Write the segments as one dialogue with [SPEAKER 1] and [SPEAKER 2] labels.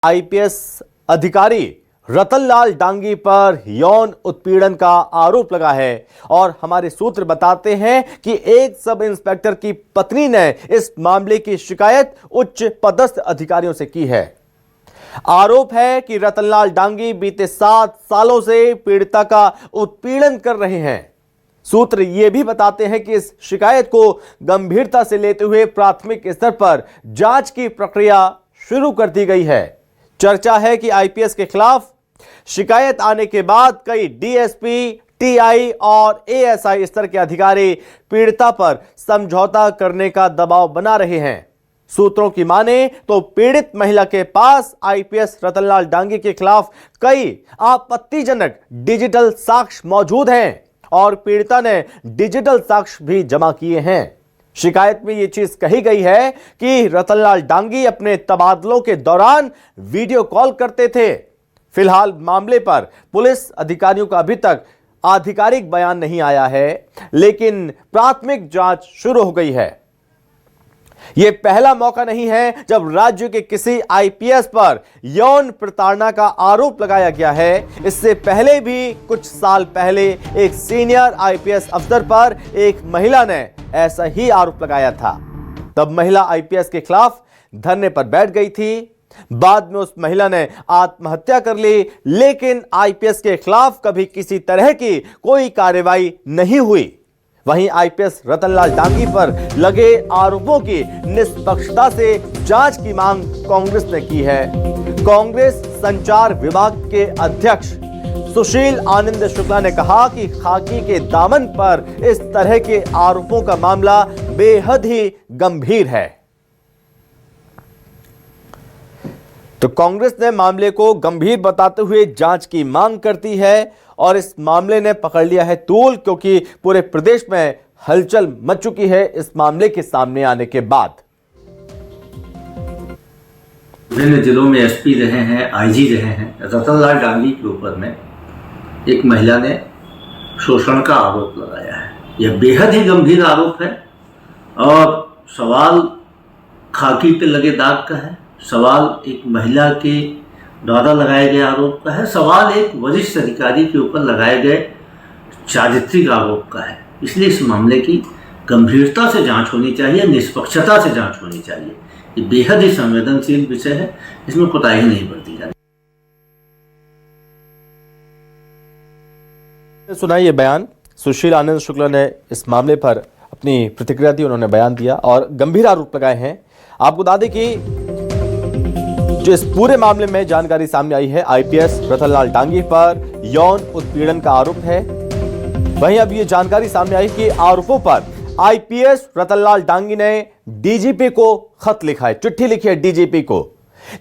[SPEAKER 1] IPS अधिकारी रतनलाल डांगी पर यौन उत्पीड़न का आरोप लगा है और हमारे सूत्र बताते हैं कि एक सब इंस्पेक्टर की पत्नी ने इस मामले की शिकायत उच्च पदस्थ अधिकारियों से की है। आरोप है कि रतनलाल डांगी बीते 7 सालों से पीड़िता का उत्पीड़न कर रहे हैं। सूत्र यह भी बताते हैं कि इस शिकायत को गंभीरता से लेते हुए प्राथमिक स्तर पर जांच की प्रक्रिया शुरू कर दी गई है। चर्चा है कि आईपीएस के खिलाफ शिकायत आने के बाद कई डीएसपी, टीआई और एएसआई स्तर के अधिकारी पीड़िता पर समझौता करने का दबाव बना रहे हैं। सूत्रों की माने तो पीड़ित महिला के पास आईपीएस रतनलाल डांगी के खिलाफ कई आपत्तिजनक डिजिटल साक्ष्य मौजूद हैं और पीड़िता ने डिजिटल साक्ष्य भी जमा किए हैं। शिकायत में यह चीज कही गई है कि रतनलाल डांगी अपने तबादलों के दौरान वीडियो कॉल करते थे। फिलहाल मामले पर पुलिस अधिकारियों का अभी तक आधिकारिक बयान नहीं आया है, लेकिन प्राथमिक जांच शुरू हो गई है। यह पहला मौका नहीं है जब राज्य के किसी आईपीएस पर यौन प्रताड़ना का आरोप लगाया गया है। इससे पहले भी कुछ साल पहले एक सीनियर आईपीएस अफसर पर एक महिला ने ऐसा ही आरोप लगाया था। तब महिला आईपीएस के खिलाफ धरने पर बैठ गई थी। बाद में उस महिला ने आत्महत्या कर ली, लेकिन आईपीएस के खिलाफ कभी किसी तरह की कोई कार्रवाई नहीं हुई। वहीं आईपीएस रतनलाल डांगी पर लगे आरोपों की निष्पक्षता से जांच की मांग कांग्रेस ने की है। कांग्रेस संचार विभाग के अध्यक्ष सुशील आनंद शुक्ला ने कहा कि खाकी के दामन पर इस तरह के आरोपों का मामला बेहद ही गंभीर है। तो कांग्रेस ने मामले को गंभीर बताते हुए जांच की मांग करती है और इस मामले ने पकड़ लिया है तूल, क्योंकि पूरे प्रदेश में हलचल मच चुकी है इस मामले के सामने आने के बाद।
[SPEAKER 2] विभिन्न जिलों में एसपी रहे हैं, आईजी रहे हैं। रतनलाल डांगी के ऊपर में एक महिला ने शोषण का आरोप लगाया है। यह बेहद ही गंभीर आरोप है और सवाल खाकी पे लगे दाग का है। सवाल एक महिला के द्वारा लगाए गए आरोप का है। सवाल एक वरिष्ठ अधिकारी के ऊपर लगाए गए चारित्रिक आरोप का है। इसलिए इस मामले की गंभीरता से जांच होनी चाहिए, निष्पक्षता से जांच होनी चाहिए। ये बेहद ही संवेदनशील विषय है, इसमें कोताही नहीं बरती जानी।
[SPEAKER 1] सुना ये बयान सुशील आनंद शुक्ला ने इस मामले पर अपनी प्रतिक्रिया दी। उन्होंने बयान दिया और गंभीर आरोप लगाए हैं। आपको बता दें कि जो इस पूरे मामले में जानकारी सामने आई है, आईपीएस रतनलाल डांगी पर यौन उत्पीड़न का आरोप है। वहीं अब ये जानकारी सामने आई कि आरोपों पर आईपीएस रतनलाल डांगी ने डीजीपी को खत लिखा है, चिट्ठी लिखी है डीजीपी को।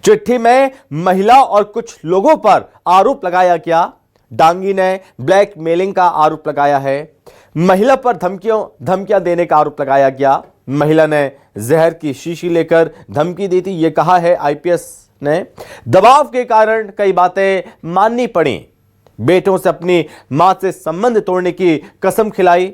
[SPEAKER 1] चिट्ठी में महिला और कुछ लोगों पर आरोप लगाया गया। डांगी ने ब्लैकमेलिंग का आरोप लगाया है। महिला पर धमकियां देने का आरोप लगाया गया। महिला ने जहर की शीशी लेकर धमकी दी थी। यह कहा है आईपीएस ने दबाव के कारण कई बातें माननी पड़ी। बेटों से अपनी मां से संबंध तोड़ने की कसम खिलाई,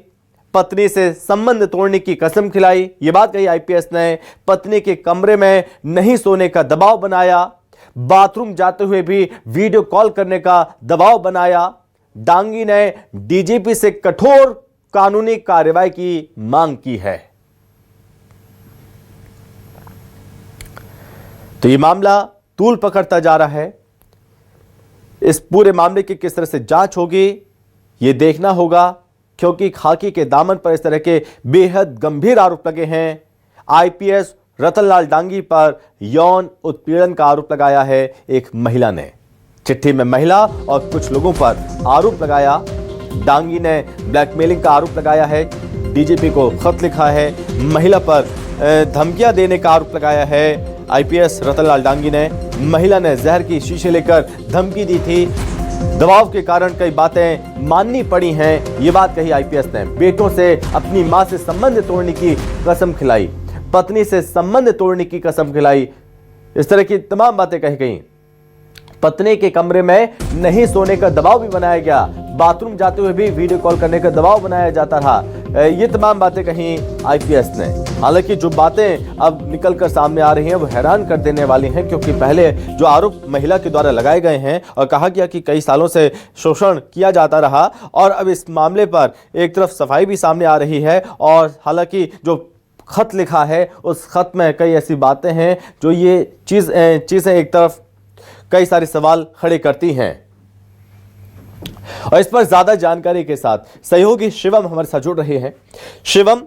[SPEAKER 1] पत्नी से संबंध तोड़ने की कसम खिलाई। यह बात कही आईपीएस ने। पत्नी के कमरे में नहीं सोने का दबाव बनाया। बाथरूम जाते हुए भी वीडियो कॉल करने का दबाव बनाया। डांगी ने डीजीपी से कठोर कानूनी कार्रवाई की मांग की है। तो यह मामला तूल पकड़ता जा रहा है। इस पूरे मामले की किस तरह से जांच होगी यह देखना होगा, क्योंकि खाकी के दामन पर इस तरह के बेहद गंभीर आरोप लगे हैं। आईपीएस रतनलाल डांगी पर यौन उत्पीड़न का आरोप लगाया है एक महिला ने। चिट्ठी में महिला और कुछ लोगों पर आरोप लगाया। डांगी ने ब्लैकमेलिंग का आरोप लगाया है, डीजीपी को खत लिखा है। महिला पर धमकियां देने का आरोप लगाया है आईपीएस रतनलाल डांगी ने। महिला ने जहर की शीशे लेकर धमकी दी थी। दबाव के कारण कई बातें माननी पड़ी हैं, ये बात कही आईपीएस ने। बेटों से अपनी मां से संबंध तोड़ने की कसम खिलाई, पत्नी से संबंध तोड़ने की कसम खिलाई। इस तरह की तमाम बातें कही गई। पत्नी के कमरे में नहीं सोने का दबाव भी बनाया गया। बाथरूम जाते हुए भी वीडियो कॉल करने का दबाव बनाया जाता रहा। ये तमाम बातें कही आईपीएस ने। हालांकि जो बातें अब निकलकर सामने आ रही हैं वो हैरान कर देने वाली हैं, क्योंकि पहले जो आरोप महिला के द्वारा लगाए गए हैं और कहा गया कि कई सालों से शोषण किया जाता रहा, और अब इस मामले पर एक तरफ सफाई भी सामने आ रही है, और हालांकि जो खत लिखा है उस खत में कई ऐसी बातें हैं जो ये चीज़ें एक तरफ कई सारे सवाल खड़े करती हैं। और इस पर ज्यादा जानकारी के साथ सहयोगी शिवम हमारे साथ जुड़ रहे हैं। शिवम,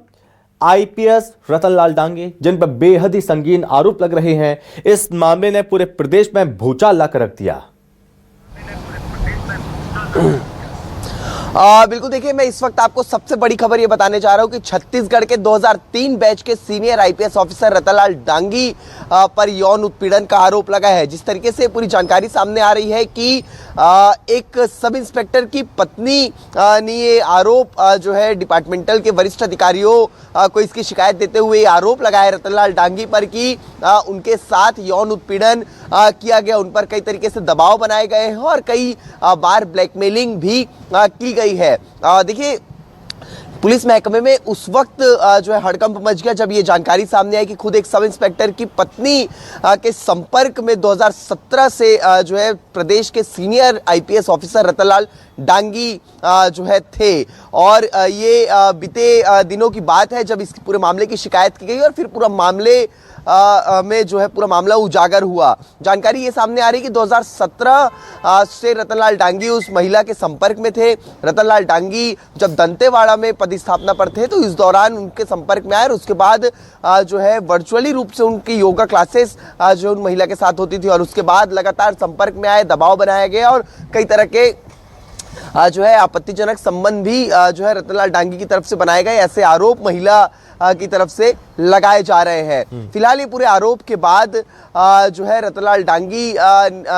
[SPEAKER 1] आईपीएस रतनलाल डांगी जिन पर बेहद ही संगीन आरोप लग रहे हैं, इस मामले ने पूरे प्रदेश में भूचाल लाकर रख दिया।
[SPEAKER 3] बिल्कुल, देखिए मैं इस वक्त आपको सबसे बड़ी खबर ये बताने जा रहा हूँ कि छत्तीसगढ़ के 2003 बैच के senior IPS officer Ratanlal Dangi पर यौन उत्पीड़न का आरोप लगा है। जिस तरीके से पूरी जानकारी सामने आ रही है कि एक सब इंस्पेक्टर की पत्नी ने ये आरोप जो है डिपार्टमेंटल के वरिष्ठ अधिकारियों को इसकी शिकायत देते हुए आरोप लगाया रतनलाल डांगी पर कि उनके साथ यौन उत्पीड़न किया गया, उन पर कई तरीके से दबाव बनाए गए हैं और कई बार ब्लैकमेलिंग भी की गई है। देखिए, पुलिस महकमे में उस वक्त जो है हड़कंप मच गया जब ये जानकारी सामने आई कि खुद एक सब इंस्पेक्टर की पत्नी के संपर्क में 2017 से जो है प्रदेश के senior IPS officer Ratanlal Dangi जो है थे। और ये बीते दिनों की बात है जब इस पूरे मामले की शिकायत की गई और फिर पूरा मामले में जो है पूरा मामला उजागर हुआ। जानकारी ये सामने आ रही कि 2017 से रतनलाल डांगी उस महिला के संपर्क में थे। रतनलाल डांगी जब दंतेवाड़ा में पदस्थापना पर थे तो इस दौरान उनके संपर्क में आए और उसके बाद जो है वर्चुअली रूप से उनकी योगा क्लासेस जो उन महिला के साथ होती थी और उसके बाद लगातार संपर्क में आए, दबाव बनाया गया और कई तरह के जो है आपत्तिजनक संबंध भी जो है रतनलाल डांगी की तरफ से बनाए गए, ऐसे आरोप महिला की तरफ से लगाए जा रहे हैं। फिलहाल ये पूरे आरोप के बाद जो है रतनलाल डांगी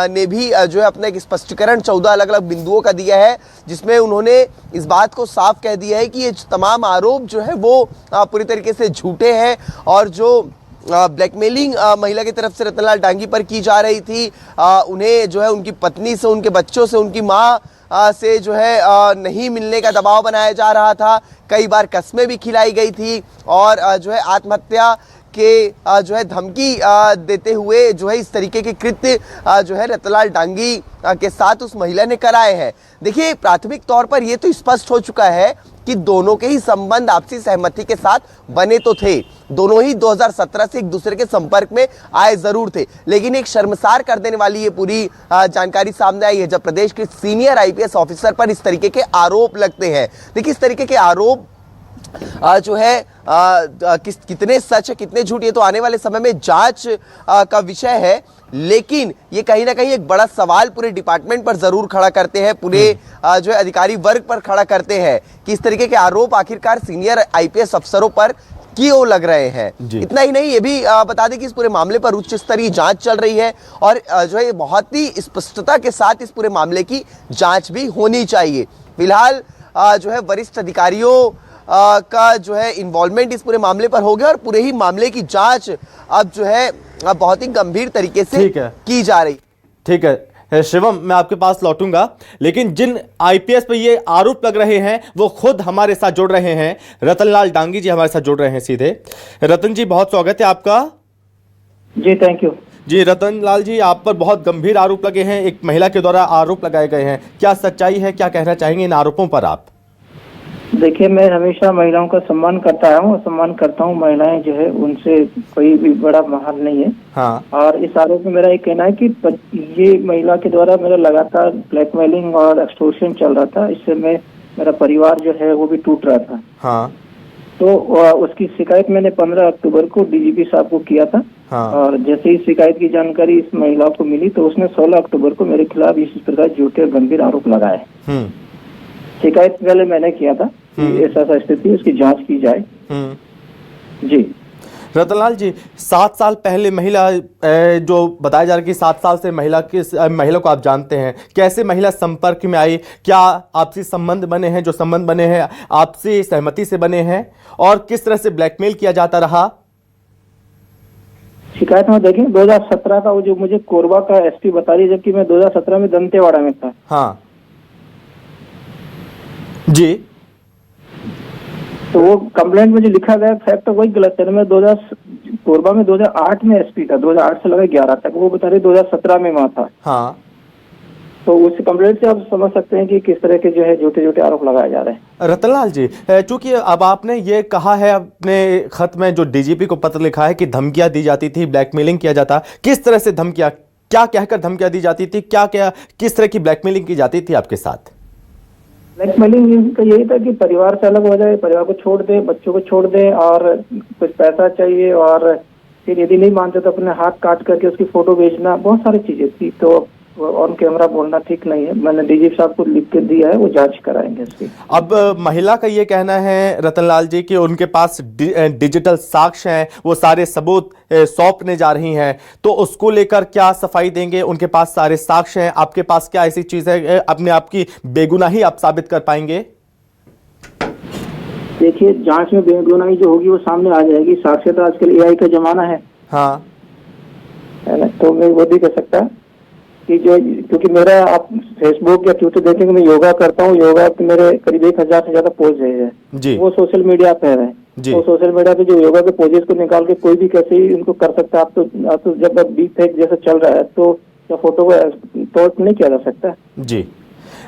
[SPEAKER 3] ने भी जो है अपना एक स्पष्टीकरण 14 अलग अलग बिंदुओं का दिया है, जिसमें उन्होंने इस बात को साफ कह दिया है कि ये तमाम आरोप जो है वो पूरी तरीके से झूठे हैं और जो ब्लैकमेलिंग महिला की तरफ से रतनलाल डांगी पर की जा रही थी, उन्हें जो है उनकी पत्नी से, उनके बच्चों से, उनकी माँ से जो है नहीं मिलने का दबाव बनाया जा रहा था। कई बार कस्में भी खिलाई गई थी और जो है आत्महत्या के जो है धमकी देते हुए जो है इस तरीके के कृत्य जो है रतनलाल डांगी के साथ उस महिला ने कराए हैं। देखिए, प्राथमिक तौर पर यह तो स्पष्ट हो चुका है कि दोनों के ही संबंध आपसी सहमति के साथ बने तो थे, दोनों ही 2017 से एक दूसरे के संपर्क में आए जरूर थे, लेकिन एक शर्मसार कर देने वाली ये पूरी जानकारी सामने आई है जब प्रदेश के सीनियर आईपीएस ऑफिसर पर इस तरीके के आरोप लगते हैं। देखिए, इस तरीके के आरोप जो है कितने सच है कितने झूठ ये तो आने वाले समय में जांच का विषय है, लेकिन ये कहीं ना कहीं एक बड़ा सवाल पूरे डिपार्टमेंट पर जरूर खड़ा करते हैं, पूरे जो है अधिकारी वर्ग पर खड़ा करते हैं कि इस तरीके के आरोप आखिरकार सीनियर आईपीएस अफसरों पर क्यों लग रहे हैं। इतना ही नहीं, ये भी बता दें कि इस पूरे मामले पर उच्च स्तरीय जांच चल रही है और जो है बहुत ही स्पष्टता के साथ इस पूरे मामले की जांच भी होनी चाहिए। फिलहाल जो है वरिष्ठ अधिकारियों का जो है इन्वॉल्वमेंट इस पूरे मामले पर हो गया और पूरे ही मामले की जांच अब जो है बहुत ही गंभीर तरीके से की जा रही।
[SPEAKER 1] ठीक है शिवम, मैं आपके पास लौटूंगा, लेकिन जिन आईपीएस पे ये आरोप लग रहे हैं वो खुद हमारे साथ जुड़ रहे हैं। रतनलाल डांगी जी हमारे साथ जुड़ रहे हैं सीधे। रतन जी, बहुत स्वागत है आपका।
[SPEAKER 4] जी, थैंक यू
[SPEAKER 1] जी। रतनलाल जी, आप पर बहुत गंभीर आरोप लगे हैं, एक महिला के द्वारा आरोप लगाए गए हैं, क्या सच्चाई है, क्या कहना चाहेंगे इन आरोपों पर आप?
[SPEAKER 4] देखिए, मैं हमेशा महिलाओं का सम्मान करता हूँ और सम्मान करता हूँ। महिलाएं जो है उनसे कोई भी बड़ा महान नहीं है।
[SPEAKER 1] हाँ।
[SPEAKER 4] और इस आरोप में मेरा ये कहना है कि ये महिला के द्वारा मेरा लगातार ब्लैकमेलिंग और एक्सटॉर्शन चल रहा था, इससे मेरा परिवार जो है वो भी टूट रहा था।
[SPEAKER 1] हाँ।
[SPEAKER 4] तो उसकी शिकायत मैंने 15 अक्टूबर को डीजीपी साहब को किया था।
[SPEAKER 1] हाँ। और
[SPEAKER 4] जैसे ही शिकायत की जानकारी इस महिला को मिली तो उसने 16 अक्टूबर को मेरे खिलाफ इस प्रकार झूठे और गंभीर आरोप लगाए। शिकायत पहले मैंने किया था कि ऐसा स्थिति उसकी जांच की जाए। जी
[SPEAKER 1] रतनलाल जी, 7 साल पहले महिला जो बताया जा रहा है कि 7 साल से महिला को आप जानते हैं, कैसे महिला संपर्क में आई, क्या आपसी संबंध बने हैं, जो संबंध बने हैं आपसी सहमति से बने हैं, और किस तरह से ब्लैकमेल किया जाता रहा?
[SPEAKER 4] शिकायत में देखिए 2017 का वो जो मुझे कोरबा का एसपी बता रही है, जबकि मैं 2017 में दंतेवाड़ा में था।
[SPEAKER 1] हाँ। जी।
[SPEAKER 4] तो वो कंप्लेंट में जो लिखा गया फैक्ट वही गलत है। मैं 2000 कोरबा में 2008 में एसपी था, 2008 से लगा 11 तक, वो बता रहे 2017 में वहाँ था।
[SPEAKER 1] हाँ,
[SPEAKER 4] तो उस कंप्लेंट से आप समझ सकते हैं कि किस तरह के जो है झूठे झूठे आरोप लगाए जा रहे हैं।
[SPEAKER 1] रतनलाल जी, चूंकि अब आपने ये कहा है अपने खत में, जो डीजीपी को पत्र लिखा है कि धमकियां दी जाती थी, ब्लैकमेलिंग किया जाता, किस तरह से धमकियां, क्या कहकर धमकियां दी जाती थी, क्या क्या किस तरह की ब्लैकमेलिंग की जाती थी आपके साथ?
[SPEAKER 4] ब्लैकमेलिंग का यही था कि परिवार से अलग हो जाए, परिवार को छोड़ दे, बच्चों को छोड़ दे, और कुछ पैसा चाहिए, और फिर यदि नहीं मानते तो अपने हाथ काट करके उसकी फोटो भेजना, बहुत सारी चीजें थी। तो ऑन कैमरा बोलना ठीक नहीं है। मैंने डीजीपी साहब को लिख के दिया है, वो जांच कराएंगे इसकी।
[SPEAKER 1] अब महिला का ये कहना है रतनलाल जी कि उनके पास डिजिटल साक्ष्य हैं, वो सारे सबूत सौंपने जा रही हैं, तो उसको लेकर क्या सफाई देंगे? उनके पास सारे साक्ष्य हैं, आपके पास क्या ऐसी चीज है, अपने आप की बेगुनाही आप साबित कर पाएंगे?
[SPEAKER 4] देखिए, जांच में बेगुनाही जो होगी वो सामने आ जाएगी। साक्ष्य तो आजकल एआई का जमाना है ना, तो मैं वो भी कह सकता कि जो, क्योंकि मेरा आप फेसबुक या ट्विटर देखेंगे, मैं योगा करता हूँ, योगा के मेरे करीब 1000 से ज्यादा पोज है, वो सोशल मीडिया पे है। तो सोशल मीडिया पे जो योगा के पोजेस को निकाल के कोई भी कैसे ही उनको कर सकता है। आप तो जब डीप फेक जैसा चल रहा है तो क्या फोटो को तोड़ नहीं किया जा सकता?
[SPEAKER 1] जी।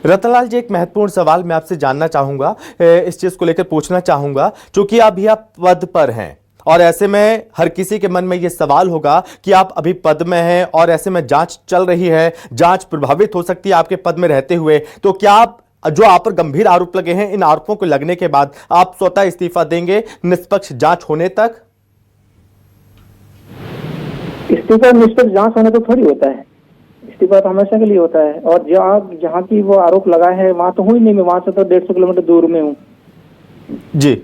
[SPEAKER 1] रतनलाल जी, एक महत्वपूर्ण सवाल मैं आपसे जानना चाहूंगा, इस चीज को लेकर पूछना चाहूंगा, क्योंकि अभी आप पद पर हैं और ऐसे में हर किसी के मन में यह सवाल होगा कि आप अभी पद में हैं और ऐसे में जांच चल रही है, जांच प्रभावित हो सकती है आपके पद में रहते हुए, तो क्या आप, जो आप पर गंभीर आरोप लगे हैं, इन आरोपों को लगने के बाद आप स्वतः इस्तीफा देंगे निष्पक्ष जांच होने तक?
[SPEAKER 4] इस्तीफा निष्पक्ष जांच होने तक थोड़ी होता है, इस्तीफा तो हमेशा के लिए होता है। और जहाँ की वो आरोप लगाए हैं वहां तो हुई नहीं, मैं वहां से तो 150 किलोमीटर दूर में हूँ।
[SPEAKER 1] जी।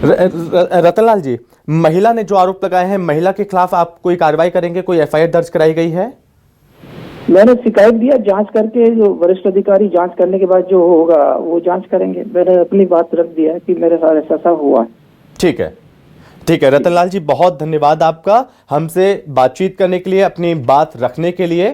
[SPEAKER 1] रतनलाल जी, महिला ने जो आरोप लगाए हैं, महिला के खिलाफ आप कोई कार्रवाई करेंगे? कोई एफआईआर दर्ज कराई गई है?
[SPEAKER 4] मैंने शिकायत दिया, जांच करके जो वरिष्ठ अधिकारी जांच करने के बाद जो होगा वो जांच करेंगे। मैंने अपनी बात रख दिया कि मेरे साथ ऐसा हुआ।
[SPEAKER 1] ठीक है, ठीक है रतनलाल जी, बहुत धन्यवाद आपका हमसे बातचीत करने के लिए, अपनी बात रखने के लिए।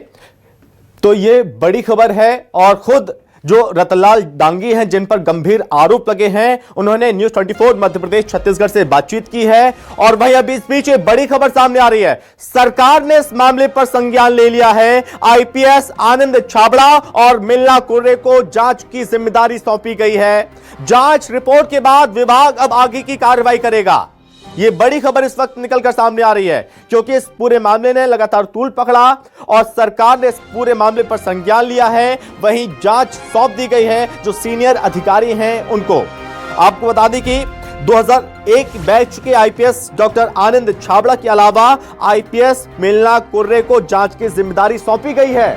[SPEAKER 1] तो ये बड़ी खबर है और खुद जो रतनलाल डांगी हैं, जिन पर गंभीर आरोप लगे हैं, उन्होंने न्यूज़ 24 मध्य प्रदेश छत्तीसगढ़ से बातचीत की है। और वहीं अभी इस बीच एक बड़ी खबर सामने आ रही है, सरकार ने इस मामले पर संज्ञान ले लिया है। आईपीएस आनंद छाबड़ा और मिलना कुर्रे को जांच की जिम्मेदारी सौंपी गई है। जांच रिपोर्ट के बाद विभाग अब आगे की कार्रवाई करेगा। यह बड़ी खबर इस वक्त निकलकर सामने आ रही है, क्योंकि इस पूरे मामले ने लगातार तूल पकड़ा और सरकार ने इस पूरे मामले पर संज्ञान लिया है। वहीं जांच सौंप दी गई है जो सीनियर अधिकारी हैं उनको। आपको बता दें कि 2001 बैच के आईपीएस डॉक्टर आनंद छाबड़ा के अलावा आईपीएस मिलना कुर्रे को जांच की जिम्मेदारी सौंपी गई है।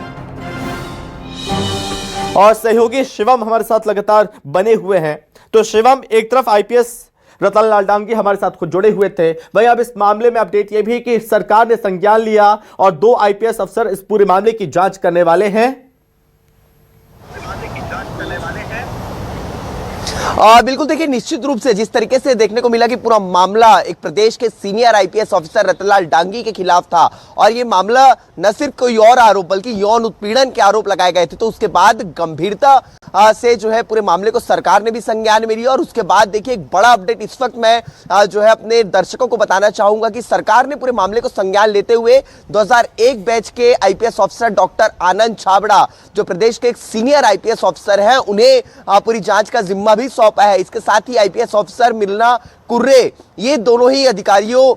[SPEAKER 1] और सहयोगी शिवम हमारे साथ लगातार बने हुए हैं। तो शिवम, एक तरफ आईपीएस रतनलाल डांगी हमारे साथ खुद जुड़े हुए थे, वहीं अब इस मामले में अपडेट यह भी कि सरकार ने संज्ञान लिया और 2 आईपीएस अफसर इस पूरे मामले की जांच करने वाले हैं।
[SPEAKER 3] बिल्कुल, देखिए, निश्चित रूप से जिस तरीके से देखने को मिला कि पूरा मामला एक प्रदेश के senior IPS officer Ratanlal Dangi के खिलाफ था और ये मामला न सिर्फ कोई और आरोप बल्कि यौन उत्पीड़न के आरोप लगाए गए थे, तो उसके बाद गंभीरता से जो है पूरे मामले को सरकार ने भी संज्ञान में लिया। और उसके बाद देखिए, एक बड़ा अपडेट इस वक्त मैं जो है अपने दर्शकों को बताना चाहूंगा कि सरकार ने पूरे मामले को संज्ञान लेते हुए 2001 बैच के IPS officer doctor Anand Chhabra, जो प्रदेश के एक सीनियर आईपीएस ऑफिसर हैं, उन्हें पूरी जांच का जिम्मा भी सौंपा है। इसके साथ ही आईपीएस ऑफिसर मिलना कुर्रे, ये दोनों ही अधिकारियों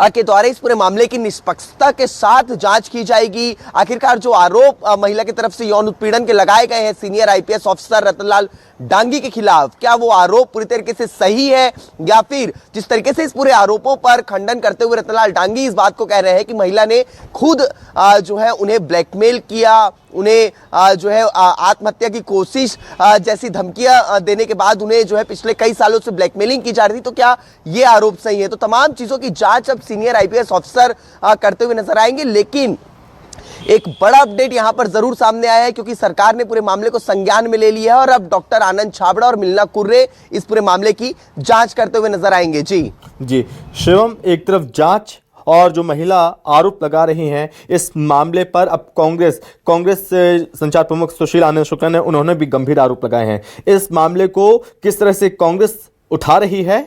[SPEAKER 3] के द्वारा इस पूरे मामले की निष्पक्षता के साथ जांच की जाएगी। आखिरकार जो आरोप महिला की तरफ से यौन उत्पीड़न के लगाए गए हैं senior IPS officer Ratanlal Dangi के खिलाफ, क्या वो आरोप पूरी तरीके से सही है, या फिर जिस तरीके से इस पूरे आरोपों पर खंडन करते हुए रतनलाल डांगी इस बात को कह रहे हैं कि महिला ने खुद जो है उन्हें ब्लैकमेल किया, उन्हें जो है आत्महत्या की कोशिश जैसी धमकियां देने के बाद उन्हें जो है पिछले कई सालों से ब्लैकमेलिंग की जा रही थी, तो क्या ये आरोप सही है? तो तमाम चीजों की जांच अब सीनियर आईपीएस ऑफिसर करते हुए नजर आएंगे। लेकिन एक बड़ा अपडेट यहां पर जरूर सामने आया है, क्योंकि सरकार ने पूरे मामले को संज्ञान में ले लिया है और अब डॉक्टर आनंद छाबड़ा और मिलना कुर्रे इस पूरे मामले की जांच करते हुए नजर आएंगे। जी
[SPEAKER 1] शिवम, एक तरफ जांच और जो महिला आरोप लगा रही हैं इस मामले पर अब कांग्रेस संचार प्रमुख सुशील आनंद शुक्ला ने उन्होंने भी गंभीर आरोप लगाए हैं। इस मामले को किस तरह से कांग्रेस उठा रही है?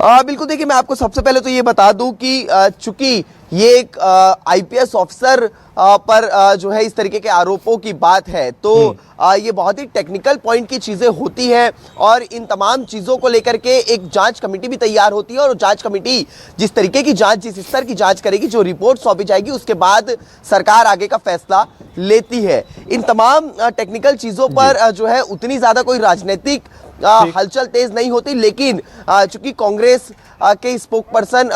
[SPEAKER 3] बिल्कुल, देखिए मैं आपको सबसे पहले तो ये बता दूं कि चूंकि ये एक आईपीएस ऑफिसर पर जो है इस तरीके के आरोपों की बात है, तो ये बहुत ही टेक्निकल पॉइंट की चीजें होती हैं और इन तमाम चीजों को लेकर के एक जांच कमेटी भी तैयार होती है और जांच कमेटी जिस तरीके की जांच, जिस स्तर की जांच करेगी, जो रिपोर्ट सौंपी जाएगी, उसके बाद सरकार आगे का फैसला लेती है। इन तमाम टेक्निकल चीजों पर जो है उतनी ज्यादा कोई राजनीतिक हलचल तेज नहीं होती, लेकिन चूंकि कांग्रेस के स्पोक पर्सन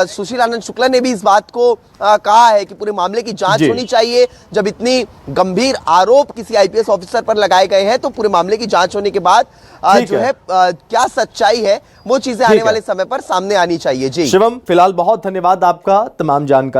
[SPEAKER 3] सुशील आनंद शुक्ला ने भी इस बात को कहा है कि पूरे मामले की जांच होनी चाहिए। जब इतनी गंभीर आरोप किसी आईपीएस ऑफिसर पर लगाए गए हैं तो पूरे मामले की जांच होने के बाद जो है क्या सच्चाई है वो चीजें आने वाले समय पर सामने आनी चाहिए। जी
[SPEAKER 1] शिवम, फिलहाल बहुत धन्यवाद आपका तमाम जानकारी